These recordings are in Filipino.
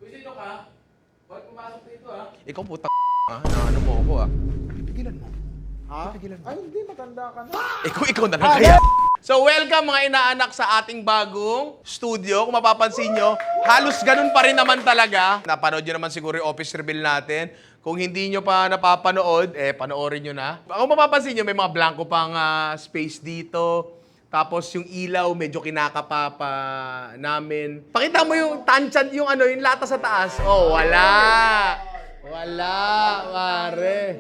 Sino ka? Bakit pumasok dito Ikaw puta na ano mo ako Pigilan mo. Ha? Pigilan mo. Ay, hindi. Matanda ka na. Ikaw na lang kaya. So welcome mga inaanak sa ating bagong studio. Kung mapapansin nyo, halos ganun pa rin naman talaga. Napanood nyo naman siguro yung office reveal natin. Kung hindi nyo pa napapanood, panoorin nyo na. Kung mapapansin nyo, may mga blanco pang space dito. Tapos yung ilaw, medyo kinakapapa namin. Pakita mo yung tansyan, yung yung lata sa taas. Oh, wala. Wala, pare.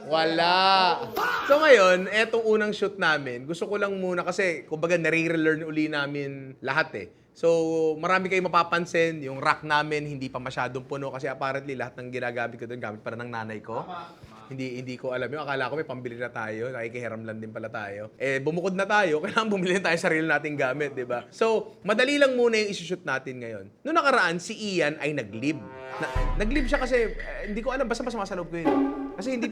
Wala. So ngayon, etong unang shoot namin, gusto ko lang muna kasi, kumbaga, nare-relearn uli namin lahat So, marami kayong mapapansin, yung rack namin hindi pa masyadong puno kasi apparently lahat ng ginagamit ko doon gamit para ng nanay ko. Hindi ko alam yun. Akala ko may pambili na tayo, nakikihiram lang din pala tayo. Bumukod na tayo, kailangan bumili na tayo sarili nating gamit, di ba? So, madali lang muna yung isi-shoot natin ngayon. Noong nakaraan, si Ian ay nag-leave. Nag-leave siya kasi, hindi ko alam, basta masama sa loob ko yun. Kasi hindi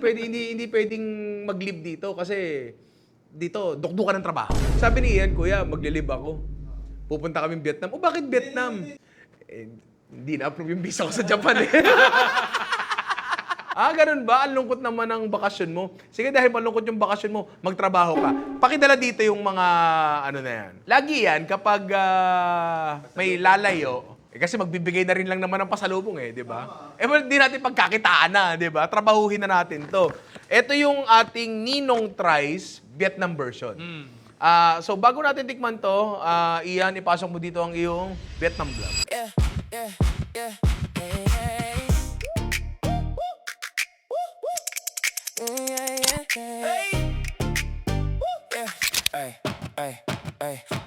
pwedeng mag-leave dito kasi dito, dukdukan ng trabaho. Sabi ni Ian, Kuya, magli-leave ako. Pupunta kaming Vietnam. O bakit Vietnam? Hindi na-approve yung visa ko sa Japan ganun ba? Ang lungkot naman ng bakasyon mo. Sige, dahil malungkot yung bakasyon mo, magtrabaho ka. Pakidala dito yung mga ano na yan. Lagi yan kapag may lalayo, kasi magbibigay na rin lang naman ng pasalubong di ba? Di natin pagkakitaan na, di ba? Trabahuhin na natin to. Ito yung ating Ninong Tries Vietnam version. So bago natin tikman to, Ian, ipasok mo dito ang iyong Vietnam vlog.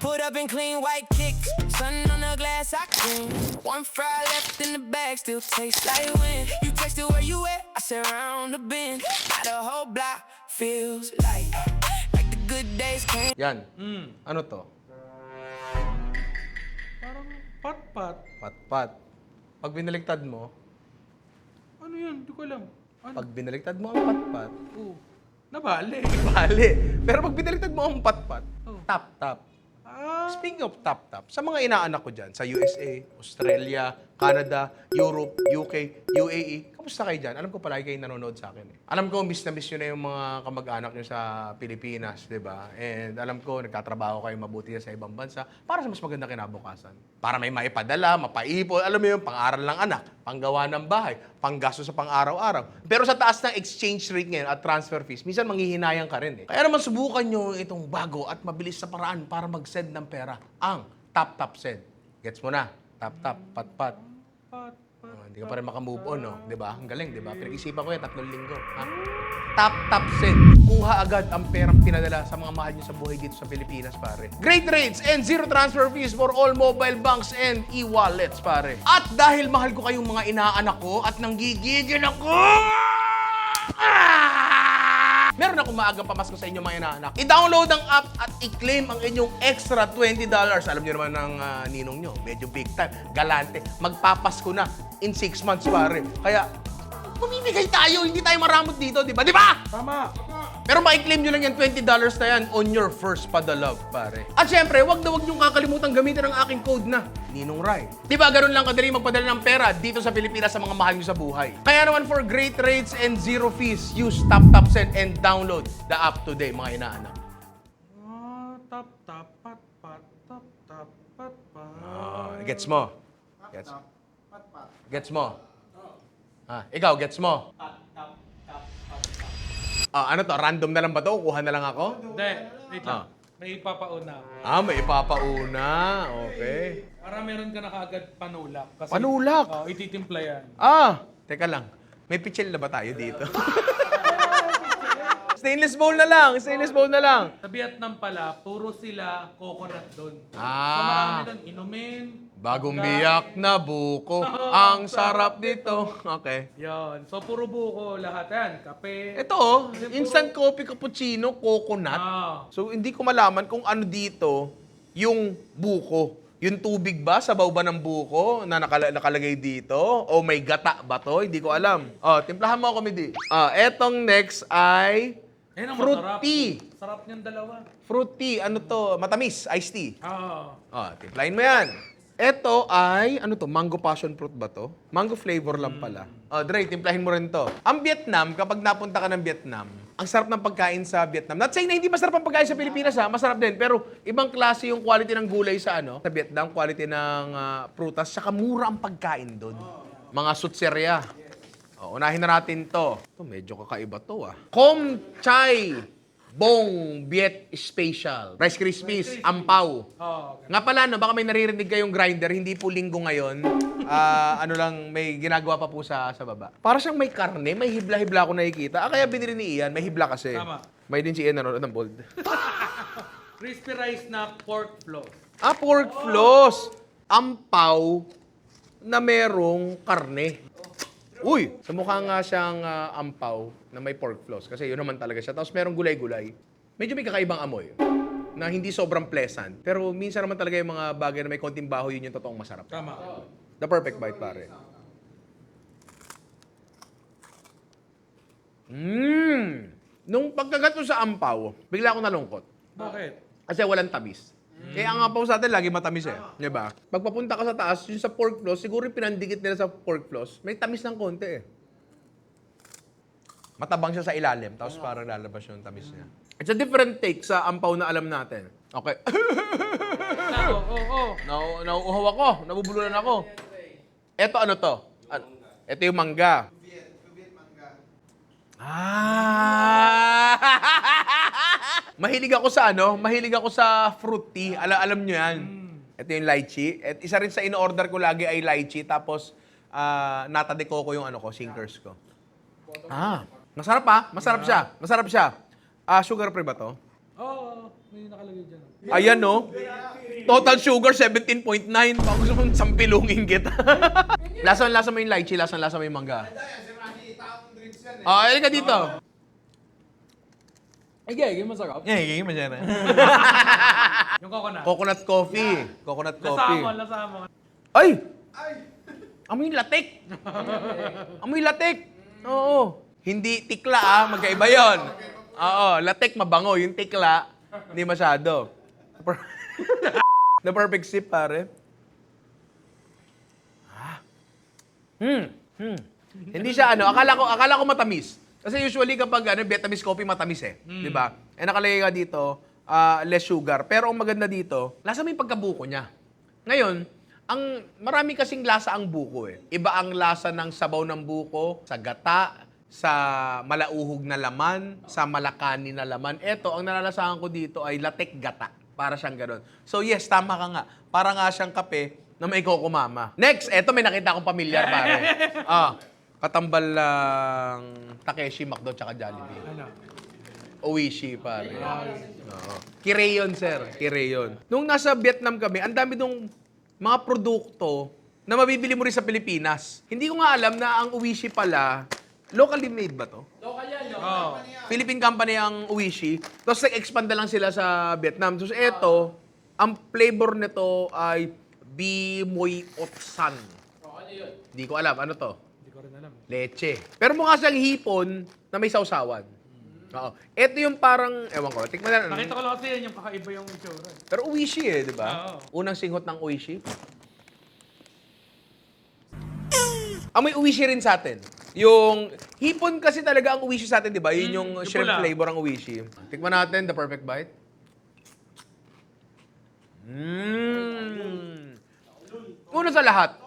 Put up in clean white kicks, sun on the glass I clean. One fry left in the bag, still tastes like wind. You texted where you at, I said round the bend. Now the whole block feels like the good days came. Yan. Ano to? Parang pat-pat. Pat-pat. Pag binaligtad mo, Ano yun? Hindi ko alam. Ano? pag binaligtad mo ang pat-pat, Oh. Nabali. bali. Pero pag binaligtad mo ang pat-pat, Oh. tap-tap. Ah. Speaking of tap-tap, sa mga inaanak ko dyan, sa USA, Australia, Canada, Europe, UK, UAE, kamusta kayo dyan? Alam ko palagi kayo nanonood sa akin. Alam ko, miss na miss nyo na yung mga kamag-anak nyo sa Pilipinas, di ba? And alam ko, nagtatrabaho kayo mabuti sa ibang bansa para sa mas maganda kinabukasan. Para may maipadala, mapaipon, alam mo yung pang-aral ng anak, panggawa ng bahay, panggasto sa pang-araw-araw. Pero sa taas ng exchange rate ngayon at transfer fees, minsan manghihinayang ka rin Kaya naman subukan nyo itong bago at mabilis na paraan para mag-send ng pera, ang Tap-Tap Send. Gets mo na? Tap-tap, pat-pat. Pat-pat. Hindi ka pa rin makamove on, no? Di ba? Ang galing, di ba? Pinag-isipan ko yan, 3 linggo. Tap-Tap Send. Kuha agad ang perang pinadala sa mga mahal nyo sa buhay dito sa Pilipinas, pare. Great rates and zero transfer fees for all mobile banks and e-wallets, pare. At dahil mahal ko kayong mga inaanak ko at nanggigigil ako, meron akong maagang pamasko sa inyo mga inaanak. I-download ang app at i-claim ang inyong extra $20. Alam niyo naman ng ninong nyo, medyo big time, galante. Magpapasko na in 6 months, pare. Kaya, mamimigay tayo, hindi tayo maramot dito, di ba? Di ba? Tama. Pero ma-claim nyo lang yan, $20 na yan on your first padalove, pare. At syempre, wag nyong kakalimutan gamitin ang aking code na Ninong Rai. Di ba, ganun lang kadali magpadala ng pera dito sa Pilipinas sa mga mahal nyo sa buhay. Kaya naman for great rates and zero fees, use Tap-Tap Send and download the app today, mga inaanak. Tap-tap, pat-pat, tap-tap, pat-pat. Gets mo? Gets mo? Ikaw, gets mo? Ano to? Random na lang ba to? Kuha na lang ako? Hindi. Wait lang. May ipapauna ako. May ipapauna. Okay. Para meron ka na kaagad panulak. Kasi, Panulak? ititimpla yan. Teka lang. May pichel na ba tayo dito? Stainless bowl na lang. Stainless bowl na lang. Sa Vietnam pala, puro sila coconut doon. So Ah. marami doon inumin. Bagong pagkain. biyak na buko. Ang sarap dito. Okay. Yan. So puro buko lahat yan. Kape. Ito, instant coffee cappuccino, coconut. So, hindi ko malaman kung ano dito yung buko. Yung tubig ba? Sabaw ba ng buko na nakalagay dito? O may gata ba to? Hindi ko alam. Timplahan mo ako, Midi. Etong next ay Ayun ang fruit masarap. tea. Sarap niyang dalawa. Fruit tea. Ano to? Matamis. Iced tea. Ah. Timplahin mo yan. Ito ay, ano to, mango passion fruit ba to? Mango flavor lang pala. Dre, timplahin mo rin to. Ang Vietnam, kapag napunta ka ng Vietnam, ang sarap ng pagkain sa Vietnam. Not saying na hindi masarap ang pagkain sa Pilipinas ha, masarap din. Pero ibang klase yung quality ng gulay sa sa Vietnam, quality ng prutas, saka mura ang pagkain doon. Mga sutserya. Unahin na natin to. Ito, medyo kakaiba to Com Chai Bong Viet Special. Rice Krispies, ampaw. Nga pala, no, baka may naririnig kayong grinder, hindi po linggo ngayon. Ano lang, may ginagawa pa po sa baba. Para siyang may karne, may hibla-hibla ako nakikita. Kaya binili ni Ian, may hibla kasi. Tama. May din si Ian nanonood ng bold. Crispy rice na pork floss. Pork floss. Ampaw na merong karne. Uy! Sa mukha nga siyang ampaw na may pork floss. Kasi yun naman talaga siya. Tapos merong gulay-gulay. Medyo may kakaibang amoy. Na hindi sobrang pleasant. Pero minsan naman talaga yung mga bagay na may konting baho, yun yung totoong masarap. Tama. The perfect bite, pare. Nung pagkagat ko sa ampaw, bigla ako nalungkot. Bakit? Kasi walang tamis. Kaya ang ampaw sa atin, lagi matamis eh. Di ba? Pagpapunta ka sa taas, yung sa pork floss, siguro yung pinandikit nila sa pork floss, may tamis ng konti eh. Matabang siya sa ilalim, tapos parang lalabas yung tamis niya. It's a different take sa ampaw na alam natin. Okay. Nauuhaw ako. Nabubulunan ako. Eto ano to? Ito yung mangga. Mahilig ako sa Mahilig ako sa fruit tea. Alam nyo yan. Ito yung lychee. At isa rin sa in-order ko lagi ay lychee. Tapos, nata de coco yung sinkers ko. Masarap Masarap siya. Masarap siya. Sugar free ba to? Oo, may nakalagay dyan. Ayan no. Total sugar 17.9. Baka gusto mong sampilungin kita. Lasa mo yung lychee. Lasa mo yung mangga. Halika dito. Ay, masarap. Game mo dyan. Yung coconut. Coconut coffee. Coconut coffee. Lasama. Ay! Amoy latik. Amoy latik. Oo. Hindi tikla magkaiba yun. Oo, latik mabango. Yung tikla, hindi masyado. The perfect sip, pare. Hindi siya akala ko matamis. Kasi usually kapag Vietnamese coffee matamis eh, 'di ba? Eh nakalagay nga dito, less sugar. Pero ang maganda dito, lasa mo yung pagkabuko niya. Ngayon, marami kasing lasa ang buko eh. Iba ang lasa ng sabaw ng buko sa gata, sa malauhog na laman, sa malakani na laman. Ito, ang nalalasahan ko dito ay latek gata. Para siyang gano'n. So yes, tama ka nga. Para nga siyang kape na may kokomama. Next, eto may nakita akong pamilyar, pare. Katambal lang Takeshi, McDo, tsaka Jollibee. Ano? Oishi, pare. Oo. Kireyon, sir. Kireyon. Nung nasa Vietnam kami, ang dami nung mga produkto na mabibili mo rin sa Pilipinas. Hindi ko nga alam na ang Oishi pala, locally made ba to? Local yan, Oo. Philippine company ang Oishi. Tapos nag-expand na lang sila sa Vietnam. Tapos eto, ang flavor nito ay Bimoy Otsan. Ano yun? Hindi ko alam. Ano to? Hindi ko rin alam. Leche. Pero mukha siyang hipon na may sausawan. Oo. Ito yung parang, ewan ko, tikman na. Nakita ko lang kasi yan yung kakaiba yung itsura. Pero Oishi di ba? Oo. Unang singhot ng Oishi. Amoy Oishi rin sa atin. Yung hipon kasi talaga ang Oishi sa atin, di ba? Yun yung yung shrimp pula. flavor ang Oishi. Tikman natin, the perfect bite. Una sa lahat,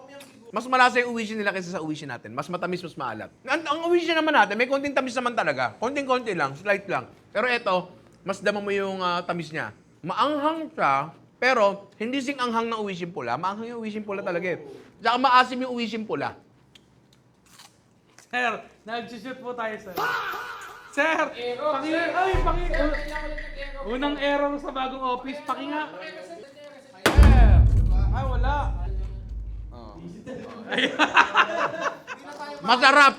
mas malasa yung Oishi nila kaysa sa Oishi natin. Mas matamis, mas maalat. Ang Oishi naman natin, may konting tamis naman talaga. Konting-konti lang, slight lang. Pero ito, mas dama mo yung tamis niya. Maanghang siya, pero hindi sing anghang ng Oishi pula. Maanghang yung Oishi pula talaga eh. Tsaka maasim yung Oishi pula. Sir, nag-shoot po tayo, sir. Sir! Error, Paki... sir. Ay, paki... Kailangan ulit ng error. Unang error sa bagong office. Paki nga. Ay, wala. Masarap!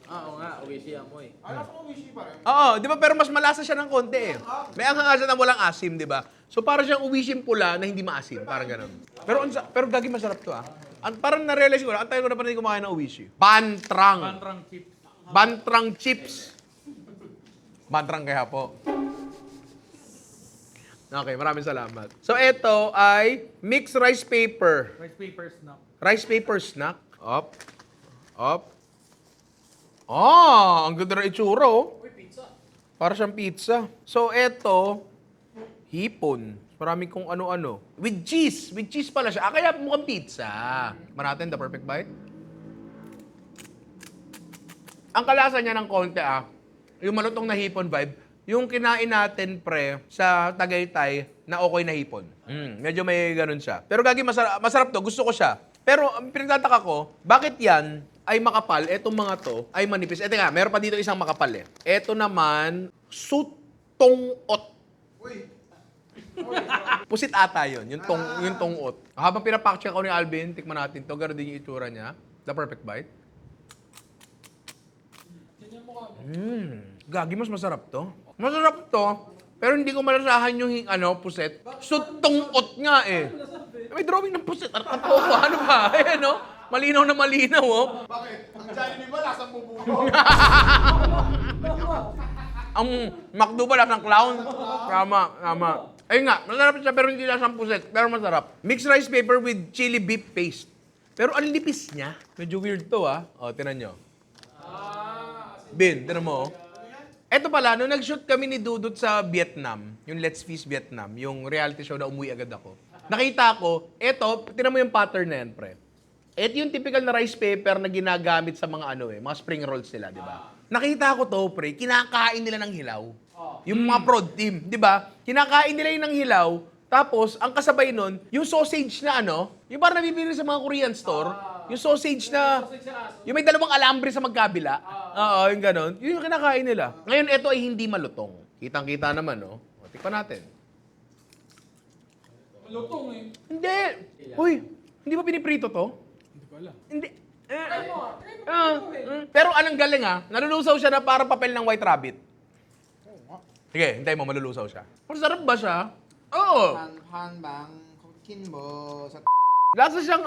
Oo nga, Oishi amoy. Oo, di ba? Pero mas malasa siya ng konti eh. May anghang siya na walang asim, di ba? So parang siyang Oishi pula na hindi maasim. Parang ganun. Pero gagi masarap to parang na-realize ko, ang tayo ko na pa rin kumakain ng Oishi. Bantrang. Pantrang chip. Bantrang chips. Bantrang kaya po. Okay, maraming salamat. So, ito ay mixed rice paper. Rice paper snack. Rice paper snack. Up. Up. Ah, ang ganda ng itsura, oh. Uy, pizza. Para siyang pizza. So, ito, hipon. Maraming kung ano-ano. With cheese. With cheese pala siya. Ah, kaya mukhang pizza. Manatin, the perfect bite. Ang kalasa niya ng konti, yung malutong na hipon vibe, yung kinain natin, pre, sa Tagaytay, na okay na hipon. Medyo may ganun siya. Pero gagi, masarap to. Gusto ko siya. Pero ang pinagtataka ko, bakit yan ay makapal? Etong mga to ay manipis. Eto nga, meron pa dito isang makapal eh. Eto naman, sutong-ot. Pusit ata yun, yung tong-ot. Habang pinapack-check ako ni Alvin, tikman natin to. Gano'n din yung itsura niya. The perfect bite. Gagi, mas masarap to. Masarap to, pero hindi ko malasahan yung puset. Sutong-ot nga eh. May drawing ng puset. Ano ba? Ayan, no? Malinaw na malinaw, oh. Bakit? Ang Jollibee ba lasang bubulo? Ang McDo ba lasang clown? Tama. Ayun nga, masarap siya pero hindi lasang puset. Pero masarap. Mixed rice paper with chili beef paste. Pero ang lipis niya. Medyo weird to, O, tinan nyo. Bin, tinan mo, oh. Eto pala, nung nag-shoot kami ni Dudut sa Vietnam, yung Let's Feast Vietnam, yung reality show na umuwi agad ako, nakita ko, eto, tinan mo yung pattern na yan, pre. Eto yung typical na rice paper na ginagamit sa mga mga spring rolls nila, di ba? Nakita ko to, pre, kinakain nila ng hilaw. Yung mga prod team, di ba? Kinakain nila yung ng hilaw, tapos, ang kasabay nun, yung sausage na yung parang nabibili sa mga Korean store, yung sausage na, yung may dalawang alambre sa magkabila. Oo, yung ganon. Yun yung kinakain nila. Ngayon, ito ay hindi malutong. Kitang-kita naman, O, tikpan natin. Malutong eh. Hindi. Uy, hindi ba piniprito to? Hindi ko alam. Hindi. Pero anong galing nalulusaw siya na parang papel ng White Rabbit. Sige, hintay mo, malulusaw siya. Masarap ba siya? Oo. Hanbang, kinbo, sa Lasa siyang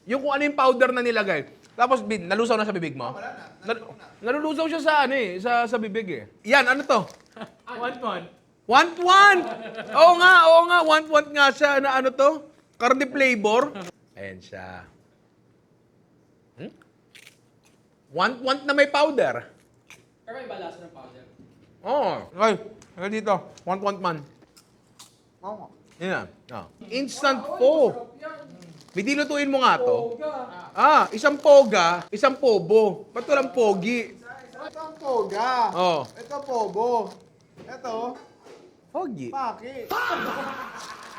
yung kung ano yung powder na nilagay. Tapos, nalusaw na sa bibig mo? Nalulusaw siya sa bibig eh. Yan, ano to? Want. Want-want! Oo nga, want-want nga siya na to? Karne flavor. Ayan siya. Want-want na may powder. Pero may balasa ng powder. Oo. Okay, dito. Want-want man. Oo. Yan na. Instant po. Bidilutuin mo nga to. Isang poga, isang pobo. Ba't walang pogi? Ito ang poga. Oh. Ito pobo. Ito, Pogi. paki.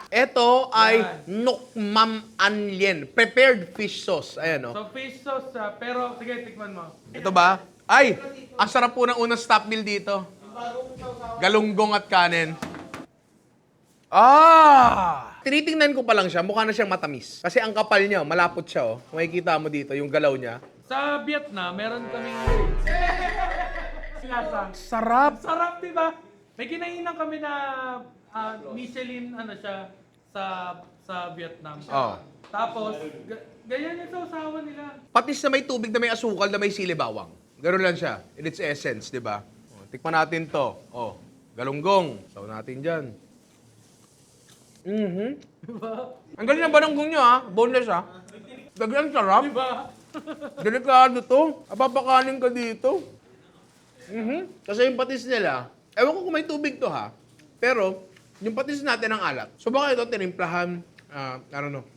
Ito ay nokmam anlien. Prepared fish sauce. Ayan, So fish sauce pero sige, tikman mo. Ito ba? Ay, ang sarap po ng unang stop meal dito. Galunggong at kanin. Tinitingnan ko pa lang siya, mukha na siyang matamis. Kasi ang kapal niya, malapot siya, oh. Makikita mo dito, yung galaw niya. Sa Vietnam, meron kaming lasa. Sarap! Sarap, di ba? May kinainan kami na Michelin, siya, sa Vietnam. Oh. Tapos, ganyan yung sausawan nila. Patis na may tubig na may asukal na may sili bawang. Ganun lang siya, in its essence, di ba? Oh, tikman natin to. Oh, galunggong. Saw natin dyan. Ang galing ng bananggong nyo, boneless, Dagyan sarap. Diba? Delikado to. Apapakanin ka dito. Kasi yung patis nila, ewan ko kung may tubig to, pero yung patis natin ang alat. So baka ito tinimplahan,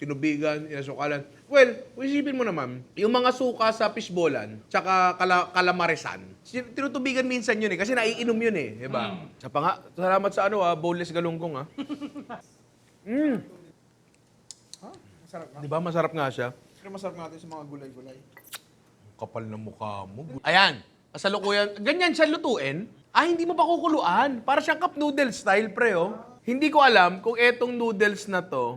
tinubigan, inasukalan. Well, isipin mo naman, yung mga suka sa fishbolan, tsaka kalamarisan, tinutubigan minsan yun kasi naiinom yun diba? Salamat sa boneless galunggong Masarap na. Diba masarap nga siya? Pero masarap natin sa mga gulay-gulay. Kapal na mukha mo. Ayan, kasalukuyan. Ganyan siya lutuin. Hindi mo pa kukuluan. Para siyang cup noodle style, pre, Hindi ko alam kung etong noodles na to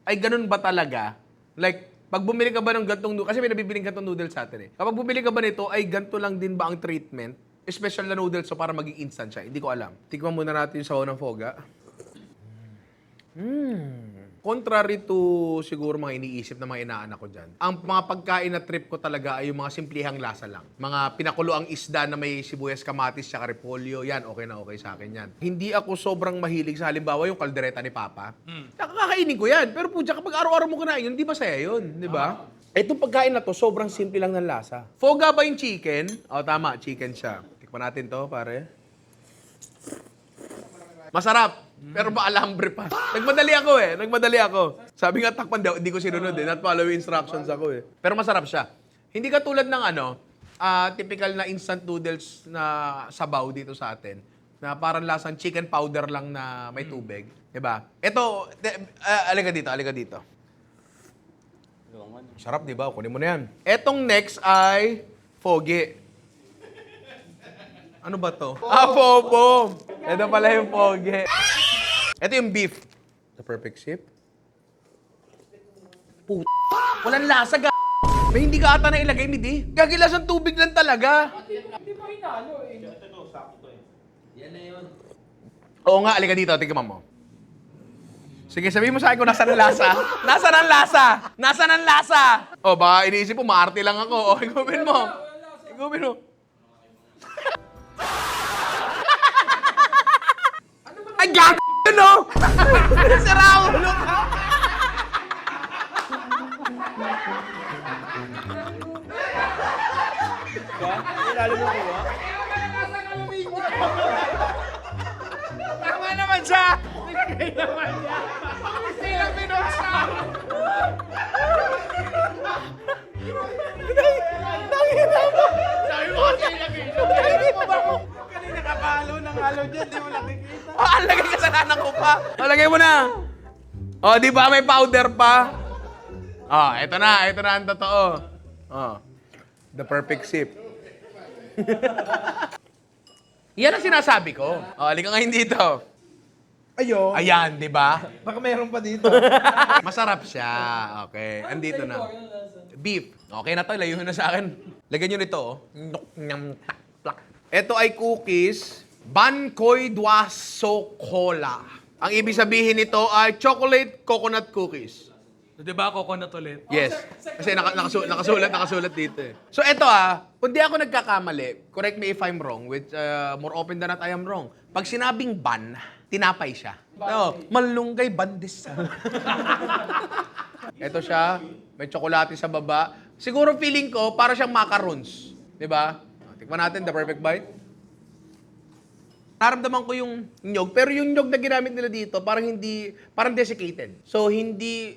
ay ganun ba talaga. Like, pag bumili ka ba ng gantong noodles, kasi may nabibiling gantong noodles sa atin Kapag bumili ka ba nito, ay ganto lang din ba ang treatment? Special na noodles so para maging instant siya. Hindi ko alam. Tikman muna natin yung sabaw ng foga. Contrary to siguro mga iniisip ng mga inaanak ko dyan, ang mga pagkain na trip ko talaga ay yung mga simplihang lasa lang. Mga pinakuloang isda na may sibuyas, kamatis, tsaka repolyo, yan, okay na okay sa akin yan. Hindi ako sobrang mahilig sa halimbawa yung kaldereta ni Papa. Kakainin ko yan. Pero putya, kapag araw-araw mo kinain yun, di masaya yun, di ba? Itong pagkain na to, sobrang simple lang ng lasa. Foga ba yung chicken? O, tama, chicken siya. Tikman natin to, pare. Masarap. Pero maalambre pa. Nagmadali ako. Sabi nga takpan daw, hindi ko sinunod Not follow instructions ako Pero masarap siya. Hindi katulad ng typical na instant noodles na sabaw dito sa atin. Na parang lasang chicken powder lang na may tubig. Diba? Ito, alika dito. Sarap, diba? Kunin mo na yan. Etong next ay foge. Ano ba to? Popo. Ito pala yung foge. Ito yung beef. The perfect shape. Puta. Walang lasa, May hindi ka ata na ilagay, Midi. Gagilasang tubig lang talaga. Hindi mo hinalo eh. Oo nga, alika dito. Tingnan mo. Sige, sabihin mo sa akin kung nasaan ang lasa. Nasaan ang lasa? O, baka iniisip mo, maarte lang ako. O, igumin mo. Ay, gago! No! Sira ulo ka! Tama naman siya! Sila pinuksa! Sabi mo kasi Kanina kapalo ng halo dyan, di mo nakikita. Lagay kasalanan ko pa. Lagay mo na. Di ba may powder pa? Ito na ang totoo. The perfect sip. Yan ang sinasabi ko. Halika ngayon dito. Ayun. Ayan, di ba? Baka meron pa dito. Masarap siya. Okay, andito na. Beef. Okay na to, layuhin na sa akin. Lagyan nyo nito, Ito ay cookies. Bankoy Dwaso Cola. Ang ibig sabihin nito ay chocolate coconut cookies. Di ba coconut ulit? Yes. Kasi nakasulat dito So ito kung di ako nagkakamali, correct me if I'm wrong, with more open than not I am wrong. Pag sinabing ban, tinapay siya. Malunggay bandesal. Ito siya, may tsokolate sa baba. Siguro feeling ko, para siyang macarons. Di ba? Tikman natin, the perfect bite. Naramdaman ko yung nyog, pero yung nyog na ginamit nila dito, parang desiccated. So, hindi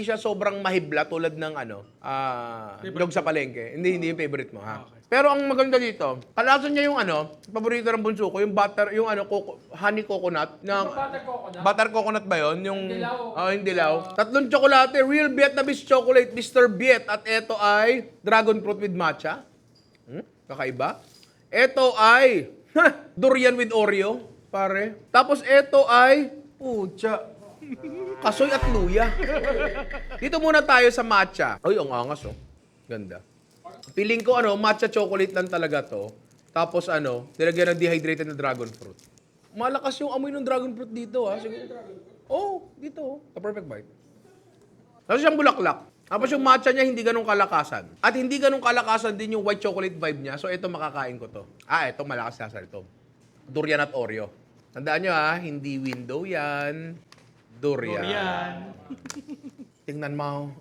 siya sobrang mahibla tulad ng nyog sa palengke. Hindi yung favorite mo, ha? Okay. Pero ang maganda dito, kalasan niya yung paborito ng bunso ko, yung butter, yung honey coconut. Butter coconut ba yun? Yung dilaw. yung dilaw. Tatlong tsokolate, real Vietnamese chocolate, Mr. Viet. At ito ay dragon fruit with matcha. Kakaiba. Ito ay durian with Oreo, pare. Tapos ito ay pucha. Kasoy at luya. Dito muna tayo sa matcha. Ay, ang angas, Ganda. Feeling ko, matcha chocolate lang talaga to. Tapos, nilagyan ng dehydrated na dragon fruit. Malakas yung amoy ng dragon fruit dito, Siguro. Dito, The perfect bite. Tapos siyang bulaklak. Tapos yung matcha niya, hindi ganun kalakasan. At hindi ganun kalakasan din yung white chocolate vibe niya. So, ito makakain ko to. Ito malakas lasa ito. Durian at Oreo. Tandaan nyo, hindi window yan. Durian. Tingnan mo.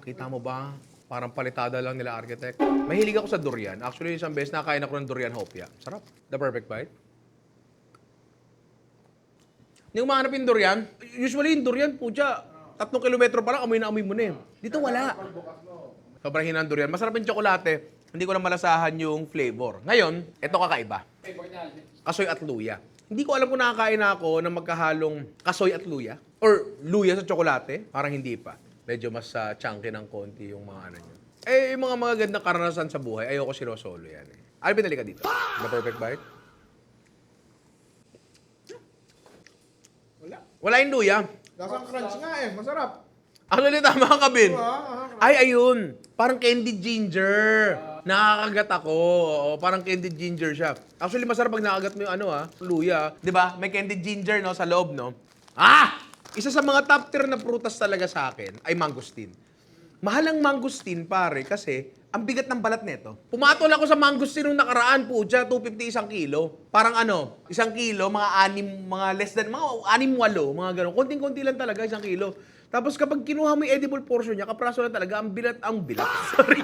Kita mo ba? Parang palitada lang nila architect. Mahilig ako sa durian. Actually, isang beses nakain ako ng durian hopia. Sarap. The perfect bite. Hindi ko mahanap yung durian. Usually yung durian, 3 kilometro pa lang, amoy na amoy mo na Dito wala. Sobrang hinang durian. Masarap yung tsokolate. Hindi ko lang malasahan yung flavor. Ngayon, ito kakaiba. Kasoy at luya. Hindi ko alam kung nakakain na ako ng magkahalong kasoy at luya. Or luya sa tsokolate. Parang hindi pa. Medyo mas chunky ng konti yung mga nyo. Yung mga magagandang karanasan sa buhay, ayoko sinosolo yan Alvin, halika dito. The perfect bite. Wala yung luya. Lasang crunch nga masarap. Actually, tama ka, Bin. Diba? Ay, ayun. Parang candied ginger. Nakakagat ako. Oo, parang candied ginger siya. Actually, masarap pag nakagat mo yung luya. Di ba? May candied ginger, sa loob, Isa sa mga top tier na prutas talaga sa akin ay mangosteen. Mahal ang mangosteen, pare, kasi ang bigat ng balat nito. Pumatol ako sa mangosteen nung nakaraan, pucha, 250 isang kilo. Parang isang kilo, mga less than, mga 6-8, mga gano'n. Konting-konti lang talaga, isang kilo. Tapos kapag kinuha mo yung edible portion niya, kapraso lang talaga, ang bilat. Sorry.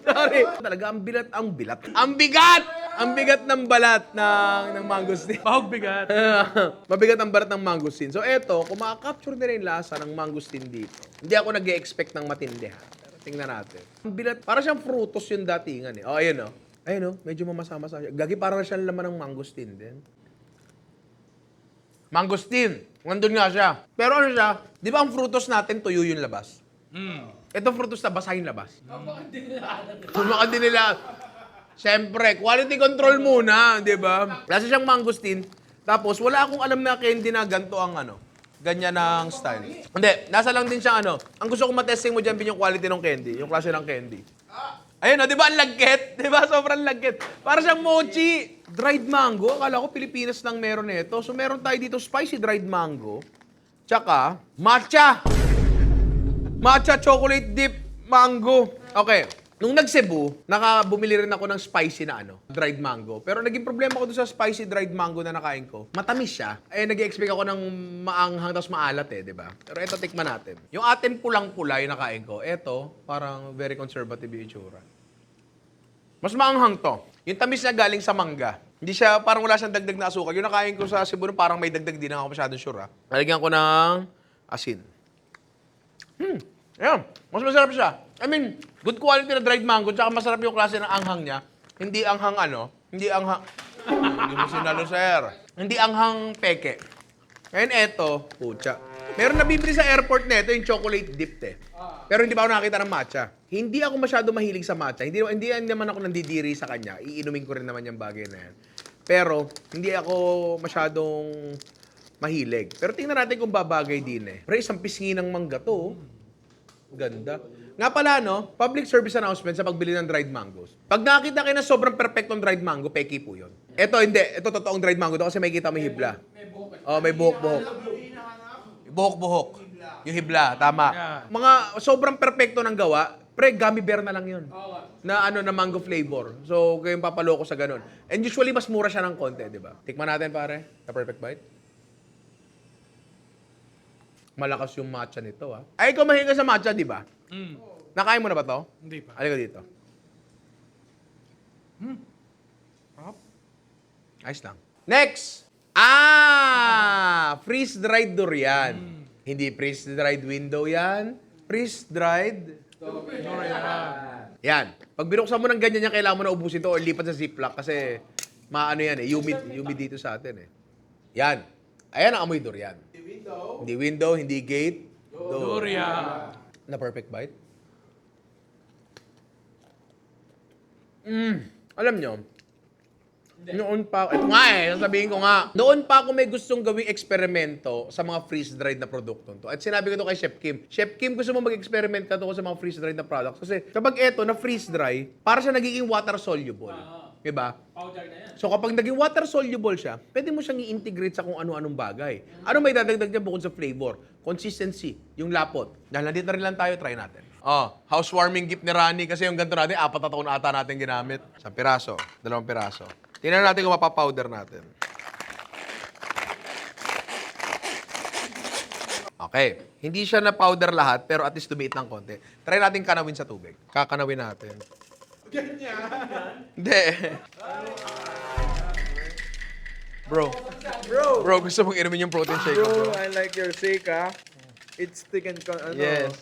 Sorry. Talaga, ang bigat. Ang bigat ng balat ng mangosteen. Bahog bigat. Mabigat ang balat ng mangosteen. So eto, kung makakapture nila yung lasa ng mangosteen dito, hindi ako nag-e-expect ng matindi ha. Pero tingnan natin. Ang bilat, para siyang frutos yung datingan eh. Oh, ayun oh. Ayun oh, medyo mamasa-masa siya. Gagi, parang siyang laman ng mangosteen din. Mangosteen. Nandun nga siya. Pero ano siya, di ba ang frutos natin tuyo yung labas? Ito frutos na basa yung labas. Baka din nila. Siyempre, quality control muna, di ba? Lasa siyang mangosteen. Tapos, wala akong alam na candy na ganito ang ganyan ang style. Hindi, nasa lang din siya Ang gusto kong matesting mo dyan yung quality ng candy, yung klase ng candy. Ayun di ba ang lagkit? Di ba? Sobrang lagkit. Para siyang mochi. Dried mango. Akala ko Pilipinas lang meron nito. So, meron tayo dito spicy dried mango. Tsaka, matcha. Matcha chocolate dip mango. Okay. Nung nag-Cebu, bumili rin ako ng spicy na dried mango. Pero naging problema ko doon sa spicy dried mango na nakain ko. Matamis siya. Nag-expect ako ng maanghang tapos maalat di ba? Pero eto, tikman natin. Yung atin pulang-pula yung nakain ko. Eto, parang very conservative yung itsura. Mas maanghang to. Yung tamis niya galing sa mangga. Hindi siya, parang wala siyang dagdag na asukal. Yung nakain ko sa Cebu, parang may dagdag din. Ako masyadong sure Nalagyan ko ng asin. Ayan, mas masarap siya. I mean, good quality na dried mango, tsaka masarap yung klase ng anghang niya. Hindi anghang hindi anghang... Hindi mo sinalo, sir. Hindi anghang peke. Ngayon eto, pucha. Meron nabibili sa airport na ito, yung chocolate dip Pero hindi pa ako nakakita ng matcha. Hindi ako masyado mahilig sa matcha. Hindi naman ako nandidiri sa kanya. Iinumin ko rin naman yung bagay na yan. Pero, hindi ako masyadong mahilig. Pero tingnan natin kung babagay din Pre, isang pisngi ng mangga to. Ganda. Nga pala, public service announcement sa pagbili ng dried mangoes. Pag nakita kayo na sobrang perfectong dried mango, peki po yun. Ito, hindi. Ito, totoong dried mango to kasi may kita may hibla. May buhok-buhok. Buhok-buhok. Yung hibla, tama. Mga sobrang perfecto ng gawa, pre, gummy bear na lang yun. Na na mango flavor. So, kayong papaloko sa ganun. And usually, mas mura siya ng konti, di ba? Tikman natin, pare. The perfect bite. Malakas yung matcha nito, Ay, ikaw mahilig ka sa matcha, di ba? Nakain mo na ba to? Hindi pa. Halika dito. Ayos lang. Next! Freeze-dried durian. Hindi freeze-dried window yan. Freeze-dried durian. Yan. Pag binuksan mo ng ganyan yan, kailangan mo na ubusin to o lipat sa ziplock kasi yan humid dito sa atin Yan. Ayan ang amoy durian. Hindi window, hindi gate. Durian. Na perfect bite. Alam nyo, noon pa, ito nga sasabihin ko nga, noon pa ako may gustong gawing eksperimento sa mga freeze-dried na produkto to. At sinabi ko to kay Chef Kim. Chef Kim, gusto mo mag-experiment ka to sa mga freeze-dried na products? Kasi kapag eto, na freeze-dry, para siya nagiging water-soluble. Diba? Powder na yan. So kapag naging water-soluble siya, pwede mo siyang i-integrate sa kung ano-anong bagay. Ano may dadagdag niya bukod sa flavor? Consistency, yung lapot. Dahil nandito rin lang tayo, try natin. Housewarming gift ni Rani kasi yung ganito natin, 4 na taon ata natin ginamit. 1 piraso, 2 piraso. Tingnan natin kung mapapowder natin. Okay. Hindi siya na powder lahat, pero at least tumiit ng konti. Try natin kanawin sa tubig. Kakanawin natin. Hindi. Bro, gusto mong inumin yung protein shake ko, bro? I like your shake, It's thick and Yes.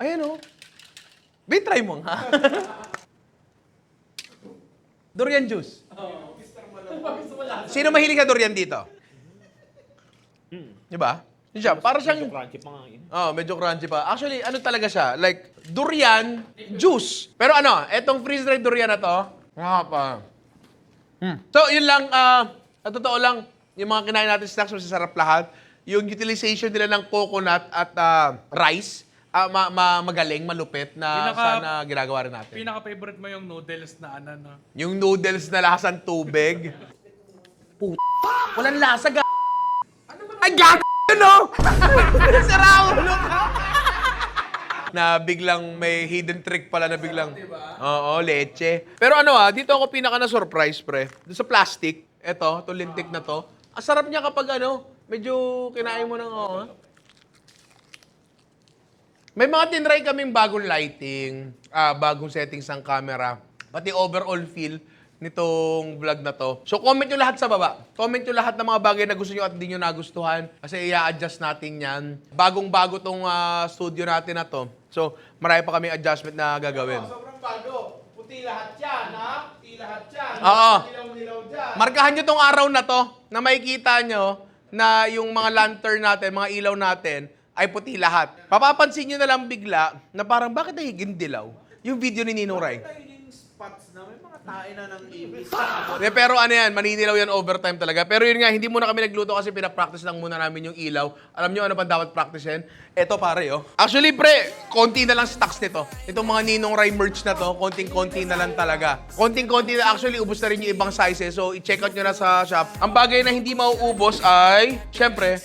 Ayan, Wait, try mo, ha? Durian juice. Sino mahilig ka durian dito? Diba? Yun siya, para siyang... Crunchy pa nga yun. Medyo crunchy pa. Actually, ano talaga siya? Like, durian juice. Pero etong freeze-dried durian na to, pa. So, yun lang, totoo lang, yung mga kinain natin snacks, masasarap lahat. Yung utilization nila ng coconut at rice, magaling, malupit na sana ginagawa rin natin. Pinaka-favorite mo yung noodles na Yung noodles na lasang tubig. Walang lasa, Ay, gago! No? Sira ulo ka! Na biglang may hidden trick pala na biglang... Oo, leche. Pero ano dito ako pinaka na-surprise, pre. Doon sa plastic, eto, itong lintik na to. Ang sarap niya kapag medyo kinain mo ng May mga tinry kaming bagong lighting, bagong settings ng camera, pati overall feel nitong vlog na to. So comment nyo lahat sa baba. Comment nyo lahat ng mga bagay na gusto nyo at hindi nyo nagustuhan. Kasi i-adjust natin yan. Bagong-bago tong studio natin na to. So marami pa kami adjustment na gagawin. Sobrang bago. Puti lahat yan, ha? Puti lahat yan. Oo. Nilaw-nilaw dyan. Markahan nyo tong araw na to na makikita nyo na yung mga lantern natin, mga ilaw natin, ay puti lahat. Papapansin nyo na lang bigla na parang bakit nagiging dilaw? Yung video ni Ninong Ray. Yung spots na may mga tae na ng ibis. Pero ano yan, maninilaw yan overtime talaga. Pero yun nga, hindi muna kami nagluto kasi pinapractice lang muna namin yung ilaw. Alam nyo ano pa dapat practicein? Eto pare, Actually, pre, konti na lang stocks nito. Itong mga Ninong Ray merch na to, konting-konti na lang talaga. Konting-konti na, actually, ubos na rin yung ibang sizes. So, i-check out nyo na sa shop. Ang bagay na hindi mauubos ay, syempre,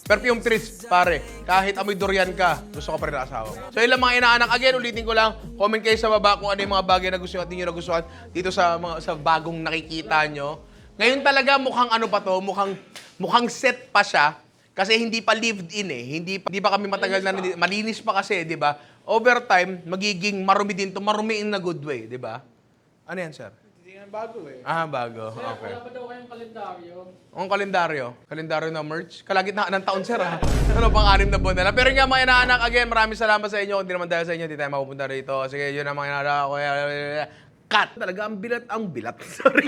perfume treats, pare. Kahit amoy durian ka, gusto ko pa rin ang asawa mo. So, ilang mga inaanak. Again, ulitin ko lang, comment kayo sa baba kung ano yung mga bagay na gusto nyo at hindi nyo nagustuhan dito sa bagong nakikita nyo. Ngayon talaga, mukhang ano pa to, mukhang set pa siya. Kasi hindi pa lived in Hindi pa kami matagal na, malinis pa kasi, di ba? Over time, magiging marumi din to, marumi in a good way, di ba? Ano yan, sir? Hindi nga bago eh. Bago. Okay. Wala pa daw kayong kalendaryo. Ang kalendaryo? Kalendaryo na merch? Kalagitnaan ng taon, sir, Ano, pang-6 na buwan na lang. Pero nga, mga inaanak, again, maraming salamat sa inyo. Hindi naman dahil sa inyo, hindi tayo mapupunta rito. Sige, yun ang mga inaanak. Cut! Talaga, ang bilat. Sorry.